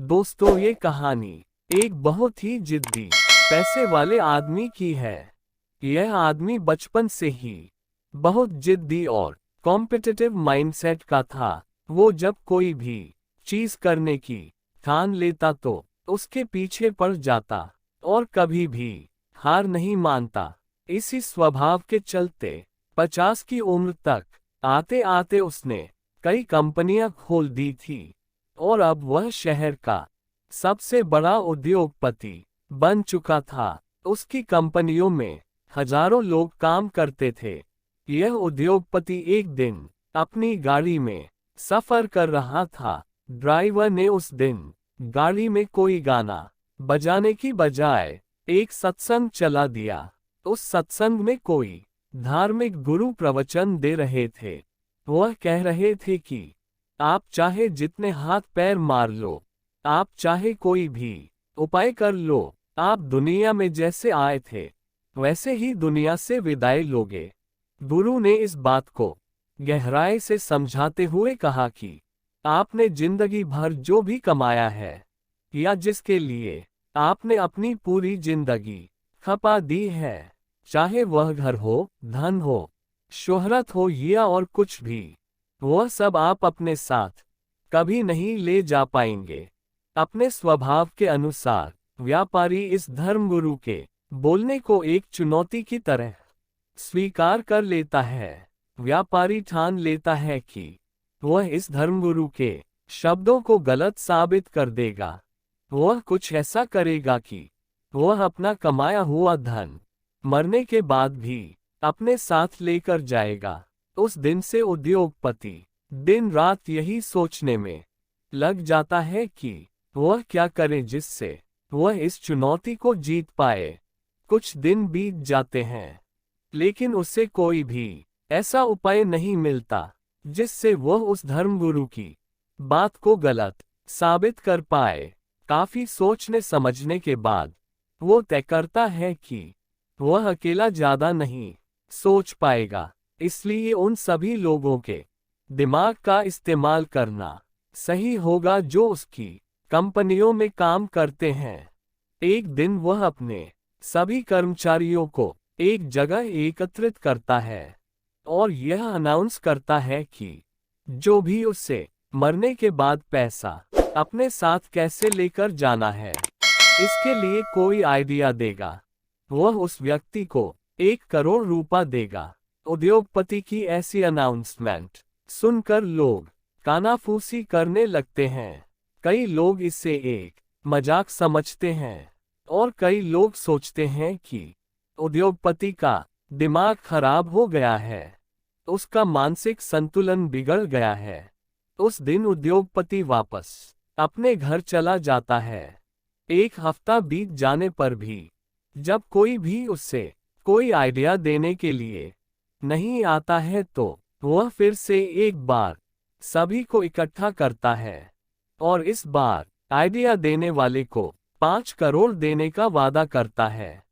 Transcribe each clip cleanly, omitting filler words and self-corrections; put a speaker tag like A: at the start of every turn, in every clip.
A: दोस्तों, ये कहानी एक बहुत ही जिद्दी पैसे वाले आदमी की है। यह आदमी बचपन से ही बहुत जिद्दी और कॉम्पिटिटिव माइंडसेट का था। वो जब कोई भी चीज करने की ठान लेता तो उसके पीछे पड़ जाता और कभी भी हार नहीं मानता। इसी स्वभाव के चलते 50 की उम्र तक आते आते उसने कई कंपनियां खोल दी थी और अब वह शहर का सबसे बड़ा उद्योगपति बन चुका था। उसकी कंपनियों में हजारों लोग काम करते थे। यह उद्योगपति एक दिन अपनी गाड़ी में सफर कर रहा था। ड्राइवर ने उस दिन गाड़ी में कोई गाना बजाने की बजाय एक सत्संग चला दिया। उस सत्संग में कोई धार्मिक गुरु प्रवचन दे रहे थे। वह कह रहे थे कि आप चाहे जितने हाथ पैर मार लो, आप चाहे कोई भी उपाय कर लो, आप दुनिया में जैसे आए थे वैसे ही दुनिया से विदाई लोगे। गुरु ने इस बात को गहराई से समझाते हुए कहा कि आपने जिंदगी भर जो भी कमाया है या जिसके लिए आपने अपनी पूरी जिंदगी खपा दी है, चाहे वह घर हो, धन हो, शोहरत हो या और कुछ भी, वह सब आप अपने साथ कभी नहीं ले जा पाएंगे। अपने स्वभाव के अनुसार व्यापारी इस धर्मगुरु के बोलने को एक चुनौती की तरह स्वीकार कर लेता है। व्यापारी ठान लेता है कि वह इस धर्मगुरु के शब्दों को गलत साबित कर देगा। वह कुछ ऐसा करेगा कि वह अपना कमाया हुआ धन मरने के बाद भी अपने साथ लेकर जाएगा। उस दिन से उद्योगपति दिन रात यही सोचने में लग जाता है कि वह क्या करे जिससे वह इस चुनौती को जीत पाए। कुछ दिन बीत जाते हैं, लेकिन उसे कोई भी ऐसा उपाय नहीं मिलता जिससे वह उस धर्मगुरु की बात को गलत साबित कर पाए। काफी सोचने समझने के बाद वो तय करता है कि वह अकेला ज्यादा नहीं सोच पाएगा, इसलिए उन सभी लोगों के दिमाग का इस्तेमाल करना सही होगा जो उसकी कंपनियों में काम करते हैं। एक दिन वह अपने सभी कर्मचारियों को एक जगह एकत्रित करता है और यह अनाउंस करता है कि जो भी उससे मरने के बाद पैसा अपने साथ कैसे लेकर जाना है, इसके लिए कोई आइडिया देगा, वह उस व्यक्ति को 1 करोड़ रुपया देगा। उद्योगपति की ऐसी अनाउंसमेंट सुनकर लोग कानाफूसी करने लगते हैं। कई लोग इसे एक मजाक समझते हैं और कई लोग सोचते हैं कि उद्योगपति का दिमाग खराब हो गया है, उसका मानसिक संतुलन बिगड़ गया है। उस दिन उद्योगपति वापस अपने घर चला जाता है। 1 हफ्ता बीत जाने पर भी जब कोई भी उससे कोई आइडिया देने के लिए नहीं आता है तो वह फिर से एक बार सभी को इकट्ठा करता है और इस बार आइडिया देने वाले को 5 करोड़ देने का वादा करता है।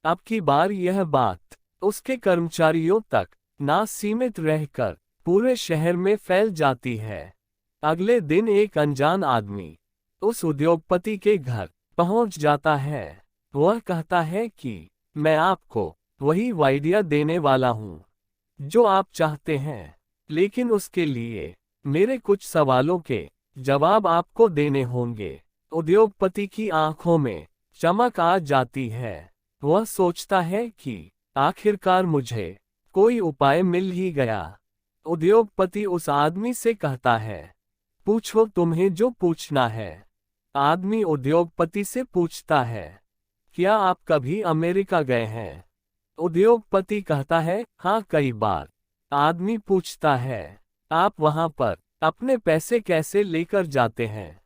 A: अब की बार यह बात उसके कर्मचारियों तक ना सीमित रहकर पूरे शहर में फैल जाती है। अगले दिन एक अनजान आदमी उस उद्योगपति के घर पहुंच जाता है। वह कहता है कि मैं आपको वही आइडिया देने वाला हूं जो आप चाहते हैं, लेकिन उसके लिए मेरे कुछ सवालों के जवाब आपको देने होंगे। उद्योगपति की आंखों में चमक आ जाती है। वह सोचता है कि आखिरकार मुझे कोई उपाय मिल ही गया। उद्योगपति उस आदमी से कहता है, पूछो तुम्हें जो पूछना है। आदमी उद्योगपति से पूछता है, क्या आप कभी अमेरिका गए हैं? उद्योगपति कहता है, हाँ, कई बार। आदमी पूछता है, आप वहां पर अपने पैसे कैसे लेकर जाते हैं?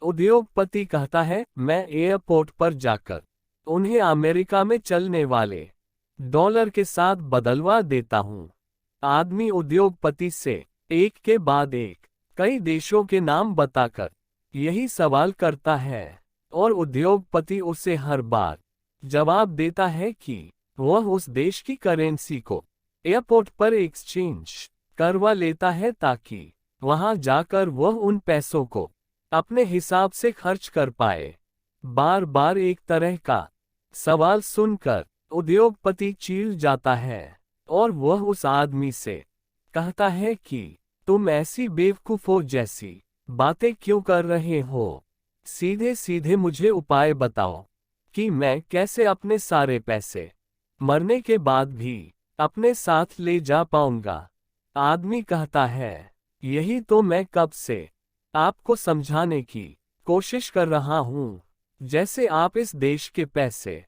A: उद्योगपति कहता है, मैं एयरपोर्ट पर जाकर उन्हें अमेरिका में चलने वाले डॉलर के साथ बदलवा देता हूं। आदमी उद्योगपति से एक के बाद एक कई देशों के नाम बताकर यही सवाल करता है और उद्योगपति उसे हर बार जवाब देता है कि वह उस देश की करेंसी को एयरपोर्ट पर एक्सचेंज करवा लेता है ताकि वहां जाकर वह उन पैसों को अपने हिसाब से खर्च कर पाए। बार बार एक तरह का सवाल सुनकर उद्योगपति चील जाता है और वह उस आदमी से कहता है कि तुम ऐसी बेवकूफों जैसी बातें क्यों कर रहे हो? सीधे सीधे मुझे उपाय बताओ कि मैं कैसे अपने सारे पैसे मरने के बाद भी अपने साथ ले जा पाऊंगा। आदमी कहता है, यही तो मैं कब से आपको समझाने की कोशिश कर रहा हूं। जैसे आप इस देश के पैसे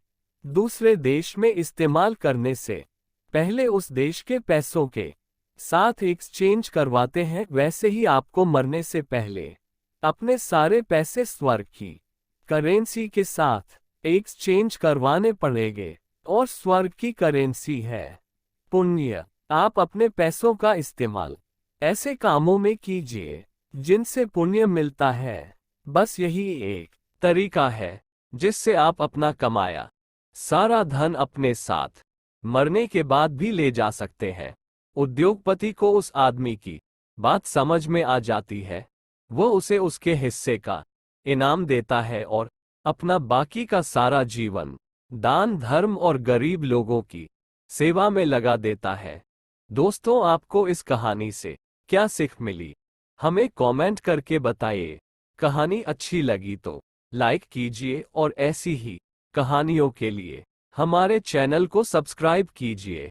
A: दूसरे देश में इस्तेमाल करने से पहले उस देश के पैसों के साथ एक्सचेंज करवाते हैं, वैसे ही आपको मरने से पहले अपने सारे पैसे स्वर्ग की करेंसी के साथ एक्सचेंज करवाने पड़ेंगे। और स्वर्ग की करेंसी है पुण्य। आप अपने पैसों का इस्तेमाल ऐसे कामों में कीजिए जिनसे पुण्य मिलता है। बस यही एक तरीका है जिससे आप अपना कमाया सारा धन अपने साथ मरने के बाद भी ले जा सकते हैं। उद्योगपति को उस आदमी की बात समझ में आ जाती है। वो उसे उसके हिस्से का इनाम देता है और अपना बाकी का सारा जीवन दान धर्म और गरीब लोगों की सेवा में लगा देता है। दोस्तों, आपको इस कहानी से क्या सीख मिली? हमें कमेंट करके बताइए। कहानी अच्छी लगी तो लाइक कीजिए और ऐसी ही कहानियों के लिए हमारे चैनल को सब्सक्राइब कीजिए।